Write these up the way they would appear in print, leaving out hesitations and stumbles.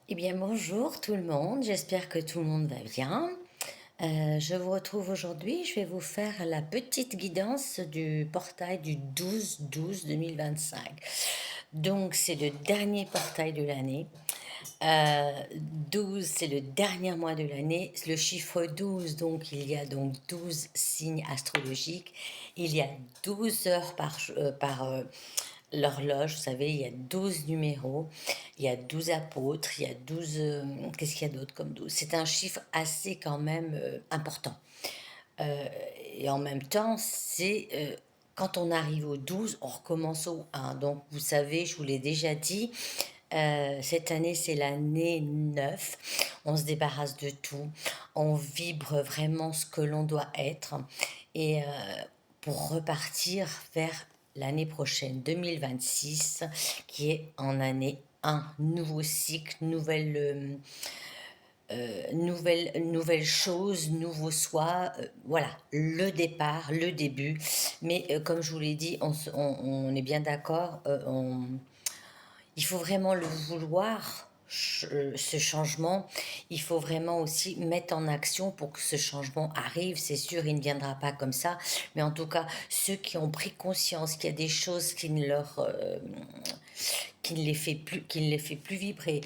Eh bien, bonjour tout le monde, j'espère que tout le monde va bien. Je vous retrouve aujourd'hui, je vais vous faire la petite guidance du portail du 12-12-2025. Donc, c'est le dernier portail de l'année. 12, c'est le dernier mois de l'année. Le chiffre 12, donc il y a donc 12 signes astrologiques. Il y a 12 heures par l'horloge, vous savez, il y a 12 numéros, il y a 12 apôtres, il y a 12... qu'est-ce qu'il y a d'autre comme 12? C'est un chiffre assez quand même important. Euh, et en même temps, c'est... quand on arrive au 12, on recommence au 1. Donc, vous savez, je vous l'ai déjà dit, cette année, c'est l'année 9. On se débarrasse de tout. On vibre vraiment ce que l'on doit être. Et pour repartir vers l'année prochaine, 2026, qui est en année 1. Nouveau cycle, nouvelle chose, nouveau soi, voilà, le départ, le début. Mais comme je vous l'ai dit, on est bien d'accord, il faut vraiment le vouloir, ce changement. Il faut vraiment aussi mettre en action pour que ce changement arrive. C'est sûr, il ne viendra pas comme ça. Mais en tout cas, ceux qui ont pris conscience qu'il y a des choses qui ne les fait plus vibrer,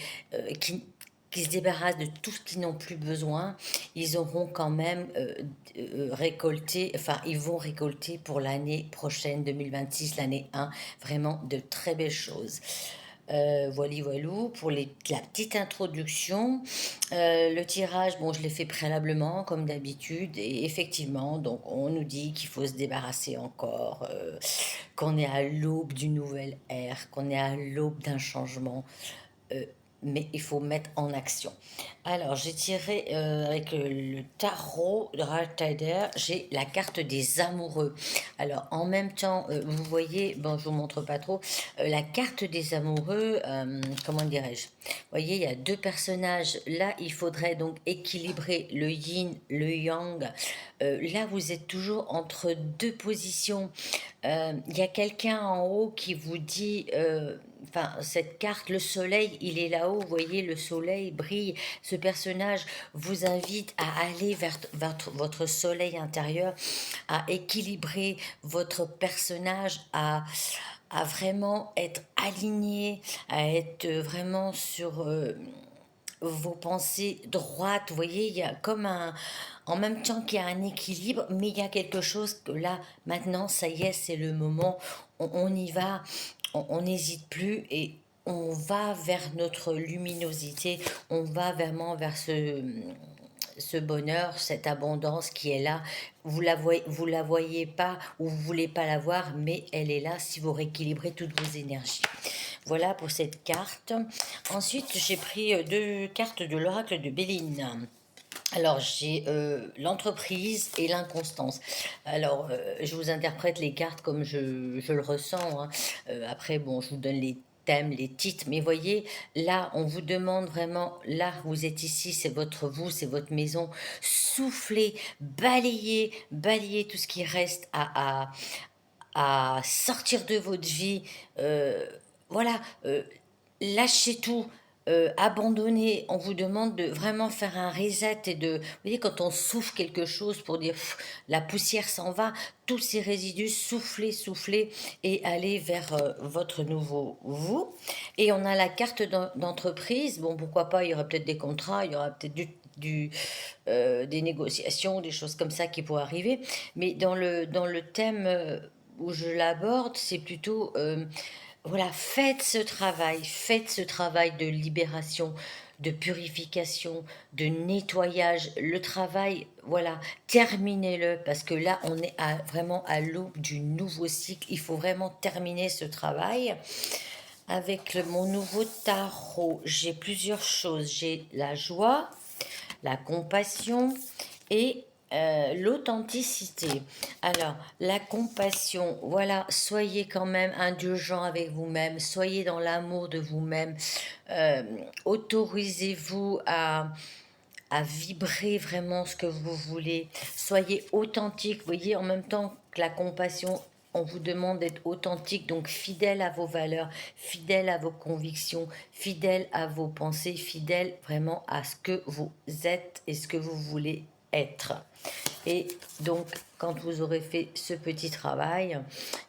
qui se débarrassent de tout ce qu'ils n'ont plus besoin, ils auront quand même récolté, enfin, ils vont récolter pour l'année prochaine, 2026, l'année 1, vraiment de très belles choses. Voilà, voilou pour la petite introduction. Le tirage, bon, je l'ai fait préalablement, comme d'habitude, et effectivement, donc on nous dit qu'il faut se débarrasser encore, qu'on est à l'aube d'une nouvelle ère, qu'on est à l'aube d'un changement. Euh, mais il faut mettre en action. Alors, j'ai tiré avec le tarot de Rider, j'ai la carte des amoureux. Alors, en même temps, vous voyez, bon, je vous montre pas trop, la carte des amoureux, comment dirais-je? Vous voyez, il y a deux personnages. Là, il faudrait donc équilibrer le yin, le yang. Là, vous êtes toujours entre deux positions. Il y a quelqu'un en haut qui vous dit, enfin, cette carte, le soleil, il est là-haut, vous voyez, le soleil brille. Ce personnage vous invite à aller vers votre soleil intérieur, à équilibrer votre personnage, à vraiment être aligné, à être vraiment sur vos pensées droites. Vous voyez, il y a comme un... En même temps qu'il y a un équilibre, mais il y a quelque chose que là, maintenant, ça y est, c'est le moment. On y va, on n'hésite plus et on va vers notre luminosité. On va vraiment vers ce bonheur, cette abondance qui est là. Vous la voyez pas ou vous voulez pas la voir, mais elle est là si vous rééquilibrez toutes vos énergies. Voilà pour cette carte. Ensuite, j'ai pris deux cartes de l'oracle de Béline. Alors, j'ai l'entreprise et l'inconstance. Alors, je vous interprète les cartes comme je le ressens, hein. Après, bon, je vous donne les thèmes, les titres, mais voyez, là, on vous demande vraiment, là, vous êtes ici, c'est votre vous, c'est votre maison. Soufflez, balayez tout ce qui reste à sortir de votre vie. Voilà, lâchez tout, abandonnez. On vous demande de vraiment faire un reset et de... Vous voyez, quand on souffle quelque chose pour dire pff, la poussière s'en va, tous ces résidus, soufflez et allez vers votre nouveau vous. Et on a la carte d'entreprise. Bon, pourquoi pas, il y aura peut-être des contrats, il y aura peut-être des négociations, des choses comme ça qui pourraient arriver. Mais dans le thème où je l'aborde, c'est plutôt, voilà, faites ce travail de libération, de purification, de nettoyage. Le travail, voilà, terminez-le, parce que là, on est vraiment à l'aube du nouveau cycle. Il faut vraiment terminer ce travail. Avec mon nouveau tarot, j'ai plusieurs choses. J'ai la joie, la compassion et l'authenticité. Alors, la compassion, voilà, soyez quand même indulgent avec vous-même, soyez dans l'amour de vous-même, euh, autorisez-vous à vibrer vraiment ce que vous voulez, soyez authentique, vous voyez, en même temps que la compassion, on vous demande d'être authentique, donc fidèle à vos valeurs, fidèle à vos convictions, fidèle à vos pensées, fidèle vraiment à ce que vous êtes et ce que vous voulez être. Et donc, quand vous aurez fait ce petit travail,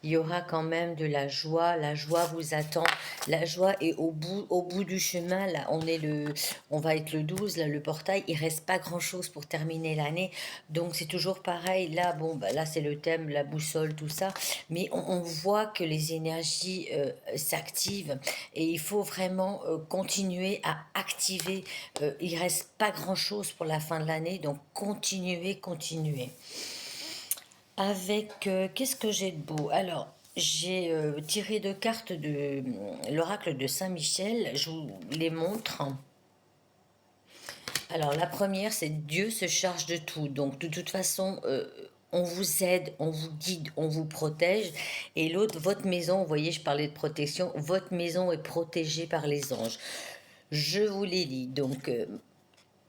il y aura quand même de la joie. La joie vous attend. La joie est au bout du chemin. Là, on va être le 12, là, le portail. Il reste pas grand-chose pour terminer l'année. Donc, c'est toujours pareil. Là, bon, bah, là, c'est le thème, la boussole, tout ça. Mais on voit que les énergies s'activent. Et il faut vraiment continuer à activer. Il reste pas grand-chose pour la fin de l'année. Donc, continuez, continuez. Avec, qu'est-ce que j'ai de beau? Alors, j'ai tiré deux cartes de l'oracle de Saint-Michel, je vous les montre. Alors, la première, c'est Dieu se charge de tout. Donc, de toute façon, on vous aide, on vous guide, on vous protège. Et l'autre, votre maison, vous voyez, je parlais de protection, votre maison est protégée par les anges. Je vous les lis. Donc,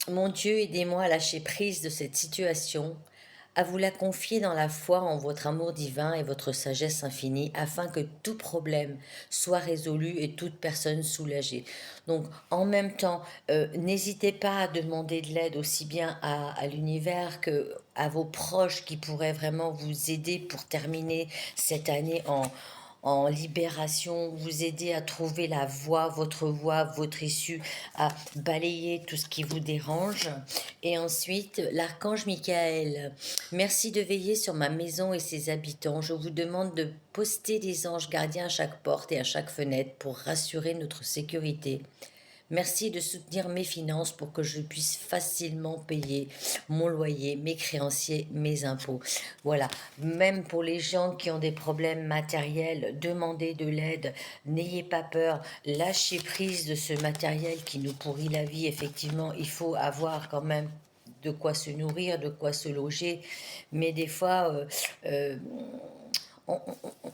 mon Dieu, aidez-moi à lâcher prise de cette situation, à vous la confier dans la foi en votre amour divin et votre sagesse infinie, afin que tout problème soit résolu et toute personne soulagée. Donc, en même temps, n'hésitez pas à demander de l'aide aussi bien à l'univers que à vos proches qui pourraient vraiment vous aider pour terminer cette année en libération, vous aider à trouver la voie, votre issue, à balayer tout ce qui vous dérange. Et ensuite, l'archange Michael, merci de veiller sur ma maison et ses habitants. Je vous demande de poster des anges gardiens à chaque porte et à chaque fenêtre pour rassurer notre sécurité. Merci de soutenir mes finances pour que je puisse facilement payer mon loyer, mes créanciers, mes impôts. Voilà, même pour les gens qui ont des problèmes matériels, demandez de l'aide, n'ayez pas peur, lâchez prise de ce matériel qui nous pourrit la vie. Effectivement, il faut avoir quand même de quoi se nourrir, de quoi se loger, mais des fois, on,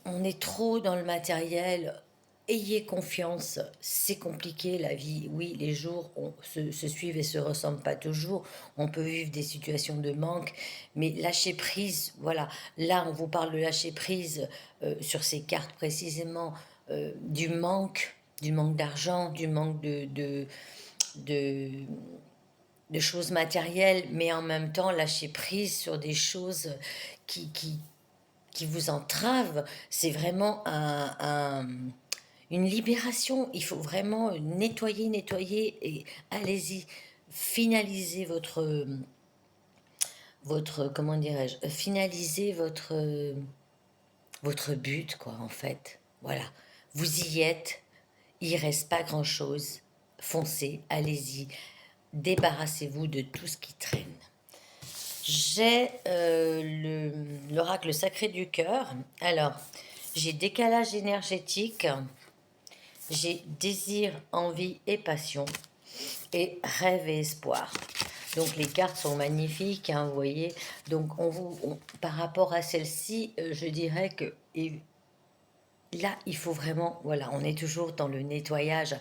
on est trop dans le matériel. Ayez confiance, c'est compliqué la vie. Oui, les jours se suivent et se ressemblent pas toujours. On peut vivre des situations de manque, mais lâcher prise, voilà. Là, on vous parle de lâcher prise sur ces cartes précisément du manque d'argent, du manque de, de choses matérielles, mais en même temps lâcher prise sur des choses qui, qui, qui vous entravent. C'est vraiment une libération. Il faut vraiment nettoyer, nettoyer et allez-y, finalisez votre comment dirais-je, finalisez votre but, quoi, en fait. Voilà, vous y êtes, il reste pas grand-chose. Foncez, allez-y, débarrassez-vous de tout ce qui traîne. J'ai l'oracle sacré du cœur. Alors, j'ai décalage énergétique, j'ai désir, envie et passion, et rêve et espoir. Donc les cartes sont magnifiques, hein, vous voyez. Donc par rapport à celle-ci, je dirais que là, il faut vraiment, voilà, on est toujours dans le nettoyage.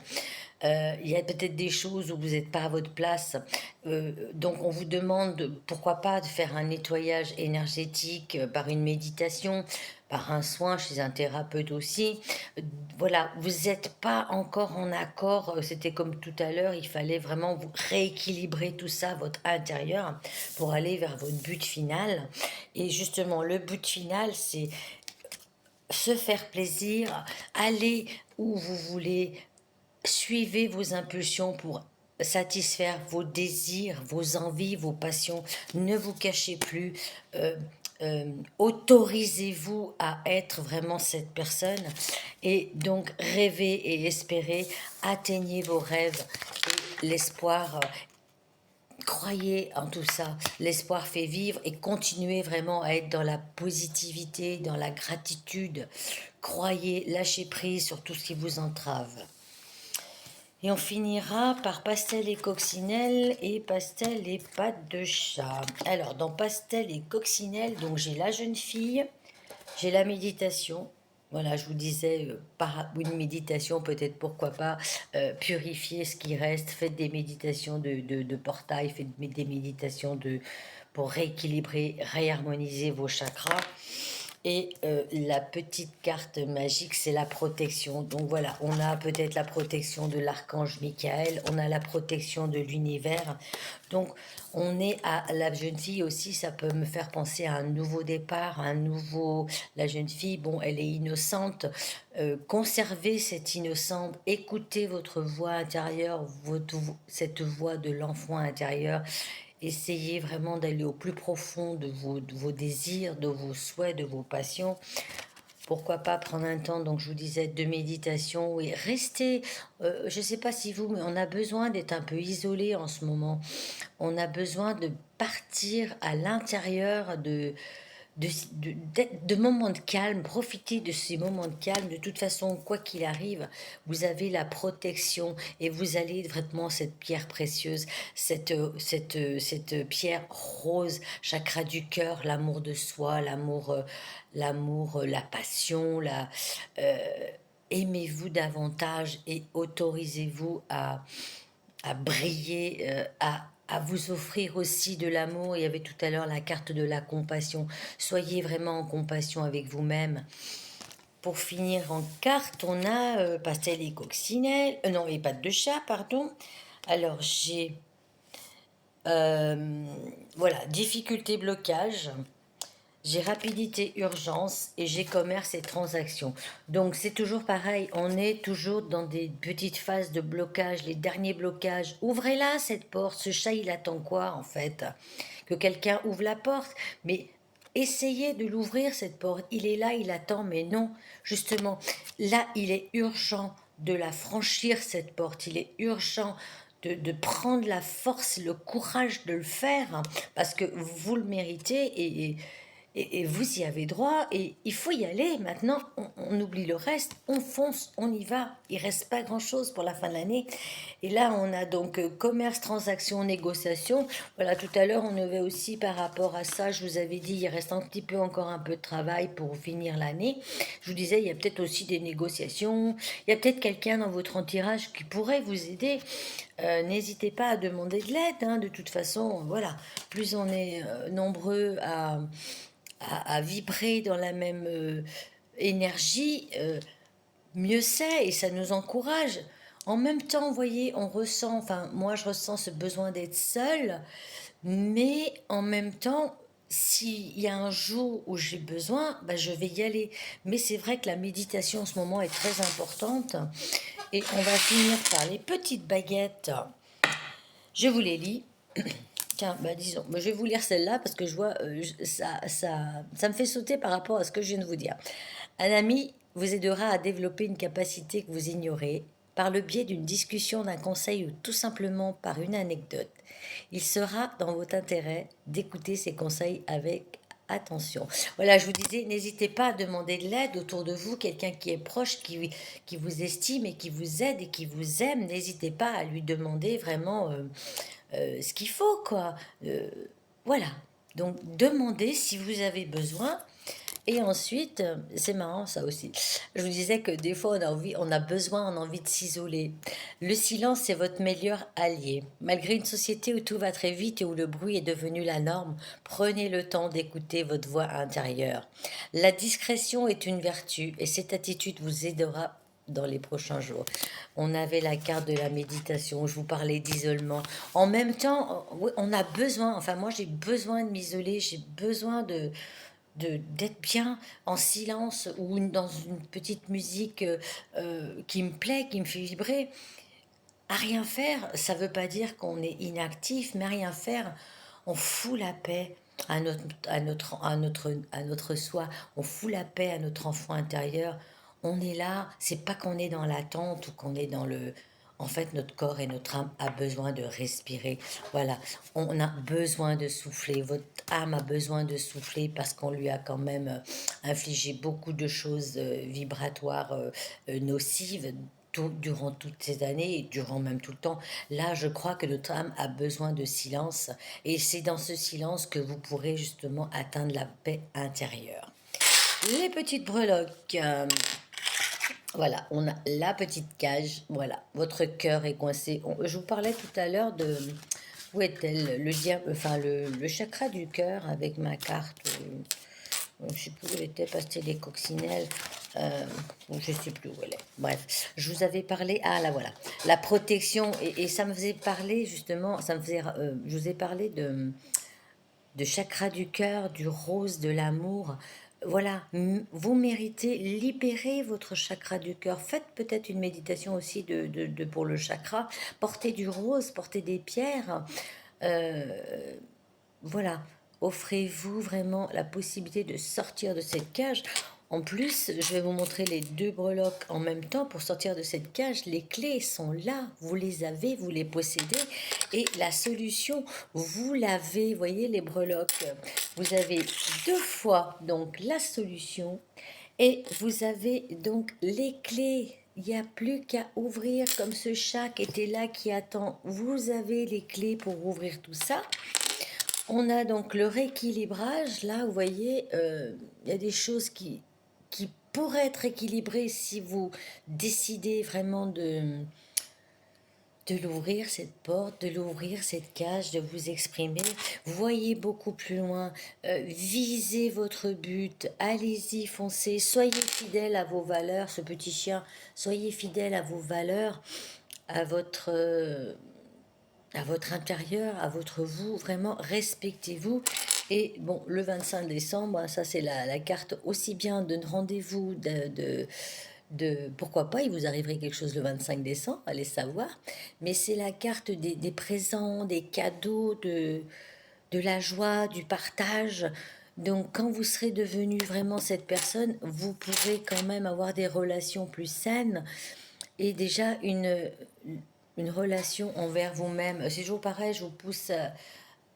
Il y a peut-être des choses où vous n'êtes pas à votre place. Donc on vous demande, pourquoi pas, de faire un nettoyage énergétique par une méditation, par un soin chez un thérapeute aussi. Voilà, vous n'êtes pas encore en accord. C'était comme tout à l'heure, il fallait vraiment vous rééquilibrer tout ça, votre intérieur, pour aller vers votre but final. Et justement, le but final, c'est se faire plaisir, aller où vous voulez, suivez vos impulsions pour satisfaire vos désirs, vos envies, vos passions. Ne vous cachez plus. euh, Autorisez-vous à être vraiment cette personne et donc rêvez et espérez, atteignez vos rêves et l'espoir. Croyez en tout ça, l'espoir fait vivre et continuez vraiment à être dans la positivité, dans la gratitude. Croyez, lâchez prise sur tout ce qui vous entrave. Et on finira par pastel et coccinelle et pastel et pâte de chat. Alors, dans pastel et coccinelle, donc j'ai la jeune fille, j'ai la méditation. Voilà, je vous disais, par une méditation, peut-être pourquoi pas, purifier ce qui reste, faites des méditations de portail, faites des méditations pour rééquilibrer, réharmoniser vos chakras. Et la petite carte magique, c'est la protection. Donc voilà, on a peut-être la protection de l'archange Michael, on a la protection de l'univers. Donc on est à la jeune fille aussi, ça peut me faire penser à un nouveau départ, un nouveau... La jeune fille, bon, elle est innocente. Conservez cette innocence, écoutez votre voix intérieure, cette voix de l'enfant intérieur. Essayez vraiment d'aller au plus profond de vos désirs, de vos souhaits, de vos passions. Pourquoi pas prendre un temps, donc je vous disais, de méditation et rester, je ne sais pas si vous, mais on a besoin d'être un peu isolé en ce moment. On a besoin de partir à l'intérieur de moments de calme, profitez de ces moments de calme. De toute façon, quoi qu'il arrive, vous avez la protection et vous allez vraiment cette pierre précieuse, cette pierre rose, chakra du cœur, l'amour de soi, la passion, aimez-vous davantage et autorisez-vous à briller, à vous offrir aussi de l'amour. Il y avait tout à l'heure la carte de la compassion. Soyez vraiment en compassion avec vous-même. Pour finir en carte, on a pastel et coccinelle. Non, et pattes de chat, pardon. Alors, j'ai... voilà, difficulté, blocage. J'ai rapidité, urgence et j'ai commerce et transaction. Donc c'est toujours pareil, on est toujours dans des petites phases de blocage, les derniers blocages. Ouvrez-la cette porte, ce chat il attend quoi en fait? Que quelqu'un ouvre la porte, mais essayez de l'ouvrir cette porte. Il est là, il attend, mais non, justement, là il est urgent de la franchir cette porte, il est urgent de prendre la force, le courage de le faire, hein, parce que vous le méritez et vous y avez droit, et il faut y aller. Maintenant, on oublie le reste, on fonce, on y va. Il reste pas grand-chose pour la fin de l'année. Et là, on a donc commerce, transaction, négociation. Voilà, tout à l'heure, on avait aussi par rapport à ça, je vous avais dit, il reste un petit peu encore un peu de travail pour finir l'année. Je vous disais, il y a peut-être aussi des négociations. Il y a peut-être quelqu'un dans votre entourage qui pourrait vous aider. N'hésitez pas à demander de l'aide, hein. De toute façon, voilà, plus on est nombreux à vibrer dans la même énergie, mieux c'est et ça nous encourage. En même temps, vous voyez, on ressent, enfin moi je ressens ce besoin d'être seule, mais en même temps, s'il y a un jour où j'ai besoin, bah, je vais y aller. Mais c'est vrai que la méditation en ce moment est très importante. Et on va finir par les petites baguettes. Je vous les lis. Tiens, bah disons, je vais vous lire celle-là parce que je vois, ça me fait sauter par rapport à ce que je viens de vous dire. Un ami vous aidera à développer une capacité que vous ignorez par le biais d'une discussion, d'un conseil ou tout simplement par une anecdote. Il sera dans votre intérêt d'écouter ces conseils avec attention. Voilà, je vous disais, n'hésitez pas à demander de l'aide autour de vous, quelqu'un qui est proche, qui vous estime et qui vous aide et qui vous aime. N'hésitez pas à lui demander vraiment ce qu'il faut, quoi. Voilà. Donc, demandez si vous avez besoin. Et ensuite, c'est marrant ça aussi. Je vous disais que des fois on a besoin, on a envie de s'isoler. Le silence est votre meilleur allié. Malgré une société où tout va très vite et où le bruit est devenu la norme, prenez le temps d'écouter votre voix intérieure. La discrétion est une vertu et cette attitude vous aidera dans les prochains jours. On avait la carte de la méditation, je vous parlais d'isolement. En même temps, oui, on a besoin, enfin moi j'ai besoin de m'isoler, j'ai besoin d'être bien en silence ou dans une petite musique qui me plaît, qui me fait vibrer. À rien faire, ça veut pas dire qu'on est inactif, mais à rien faire, on fout la paix à notre soi, on fout la paix à notre enfant intérieur. On est là, c'est pas qu'on est dans l'attente ou qu'on est dans le... En fait, notre corps et notre âme a besoin de respirer. Voilà, on a besoin de souffler. Votre âme a besoin de souffler parce qu'on lui a quand même infligé beaucoup de choses vibratoires nocives durant toutes ces années et durant même tout le temps. Là, je crois que notre âme a besoin de silence et c'est dans ce silence que vous pourrez justement atteindre la paix intérieure. Les petites breloques. Voilà, on a la petite cage. Voilà, votre cœur est coincé. Je vous parlais tout à l'heure de... Où est-elle? Le chakra du cœur avec ma carte. Je sais plus où elle était, passer les coccinelles. Euh, je sais plus où elle est. Bref, je vous avais parlé. Ah là voilà, la protection et ça me faisait parler justement. Ça me faisait. Je vous ai parlé de chakra du cœur, du rose, de l'amour. Voilà, vous méritez libérer votre chakra du cœur. Faites peut-être une méditation aussi pour le chakra. Portez du rose, portez des pierres. Euh, voilà, offrez-vous vraiment la possibilité de sortir de cette cage. En plus, je vais vous montrer les deux breloques en même temps pour sortir de cette cage. Les clés sont là, vous les avez, vous les possédez. Et la solution, vous l'avez, voyez les breloques. Vous avez deux fois donc la solution et vous avez donc les clés. Il n'y a plus qu'à ouvrir comme ce chat qui était là, qui attend. Vous avez les clés pour ouvrir tout ça. On a donc le rééquilibrage. Là, vous voyez, il y a des choses qui pourraient être équilibrées si vous décidez vraiment de l'ouvrir, cette porte, de l'ouvrir, cette cage, de vous exprimer. Voyez beaucoup plus loin, visez votre but, allez-y, foncez, soyez fidèle à vos valeurs, ce petit chien, soyez fidèle à vos valeurs, à votre intérieur, à votre vous, vraiment respectez-vous. Et bon, le 25 décembre, ça c'est la carte aussi bien de rendez-vous, pourquoi pas, il vous arriverait quelque chose le 25 décembre, allez savoir, mais c'est la carte des présents, des cadeaux, de la joie, du partage. Donc quand vous serez devenu vraiment cette personne, vous pourrez quand même avoir des relations plus saines et déjà une relation envers vous-même. C'est toujours pareil, je vous pousse.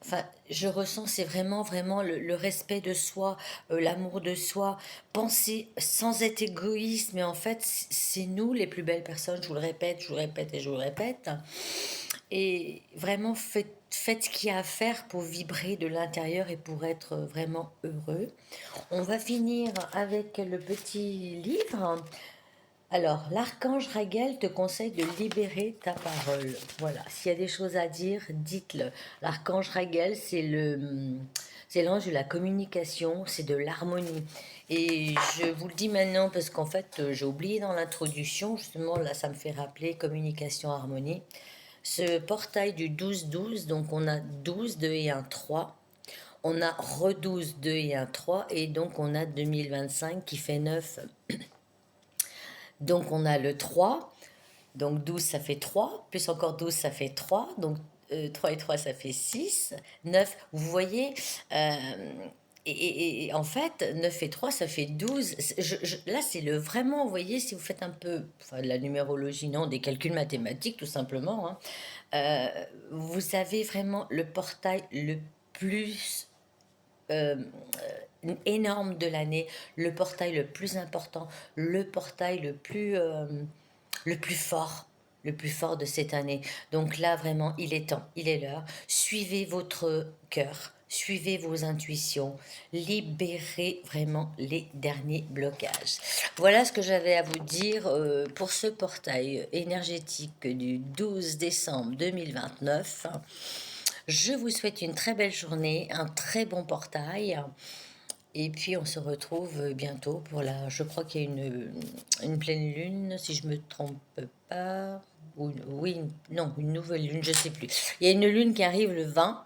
Enfin, je ressens, c'est vraiment, vraiment le respect de soi, l'amour de soi. Penser sans être égoïste, mais en fait, c'est nous les plus belles personnes. Je vous le répète, je vous le répète et je vous le répète. Et vraiment, faites ce qu'il y a à faire pour vibrer de l'intérieur et pour être vraiment heureux. On va finir avec le petit livre. Alors, l'archange Raguel te conseille de libérer ta parole. Voilà, s'il y a des choses à dire, dites-le. L'archange Raguel, c'est l'ange de la communication, c'est de l'harmonie. Et je vous le dis maintenant parce qu'en fait, j'ai oublié dans l'introduction, justement, là, ça me fait rappeler communication, harmonie. Ce portail du 12-12, donc on a 12, 2 et un 3. On a re-12, 2 et un 3. Et donc on a 2025 qui fait 9. Donc on a le 3, donc 12 ça fait 3, plus encore 12 ça fait 3, donc 3 et 3 ça fait 6, 9, vous voyez, euh, et en fait 9 et 3 ça fait 12. Là c'est le vraiment, vous voyez, si vous faites un peu enfin, de la numérologie, non, des calculs mathématiques tout simplement, hein, vous avez vraiment le portail le plus euh, énorme de l'année, le portail le plus important, le portail le plus fort, le plus fort de cette année. Donc là, vraiment, il est temps, il est l'heure. Suivez votre cœur, suivez vos intuitions, libérez vraiment les derniers blocages. Voilà ce que j'avais à vous dire pour ce portail énergétique du 12 décembre 2029. Je vous souhaite une très belle journée, un très bon portail. Et puis on se retrouve bientôt pour je crois qu'il y a une pleine lune, si je me trompe pas. Oui, non, une nouvelle lune, je sais plus. Il y a une lune qui arrive le 20.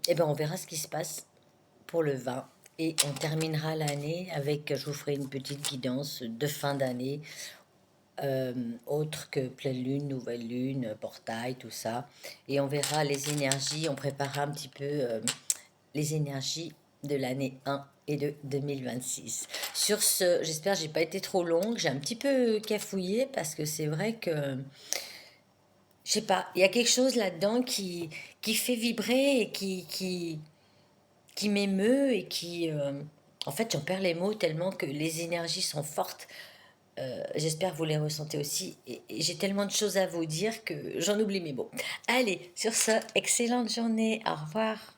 Et ben on verra ce qui se passe pour le 20. Et on terminera l'année avec, je vous ferai une petite guidance de fin d'année, autre que pleine lune, nouvelle lune, portail, tout ça. Et on verra les énergies, on préparera un petit peu les énergies de l'année 1 et de 2026. Sur ce, j'espère que j'ai pas été trop longue. J'ai un petit peu cafouillé parce que c'est vrai que, je sais pas, il y a quelque chose là-dedans qui fait vibrer et qui m'émeut et qui... en fait, j'en perds les mots tellement que les énergies sont fortes. J'espère que vous les ressentez aussi. Et j'ai tellement de choses à vous dire que j'en oublie mes mots. Allez, sur ce, excellente journée. Au revoir.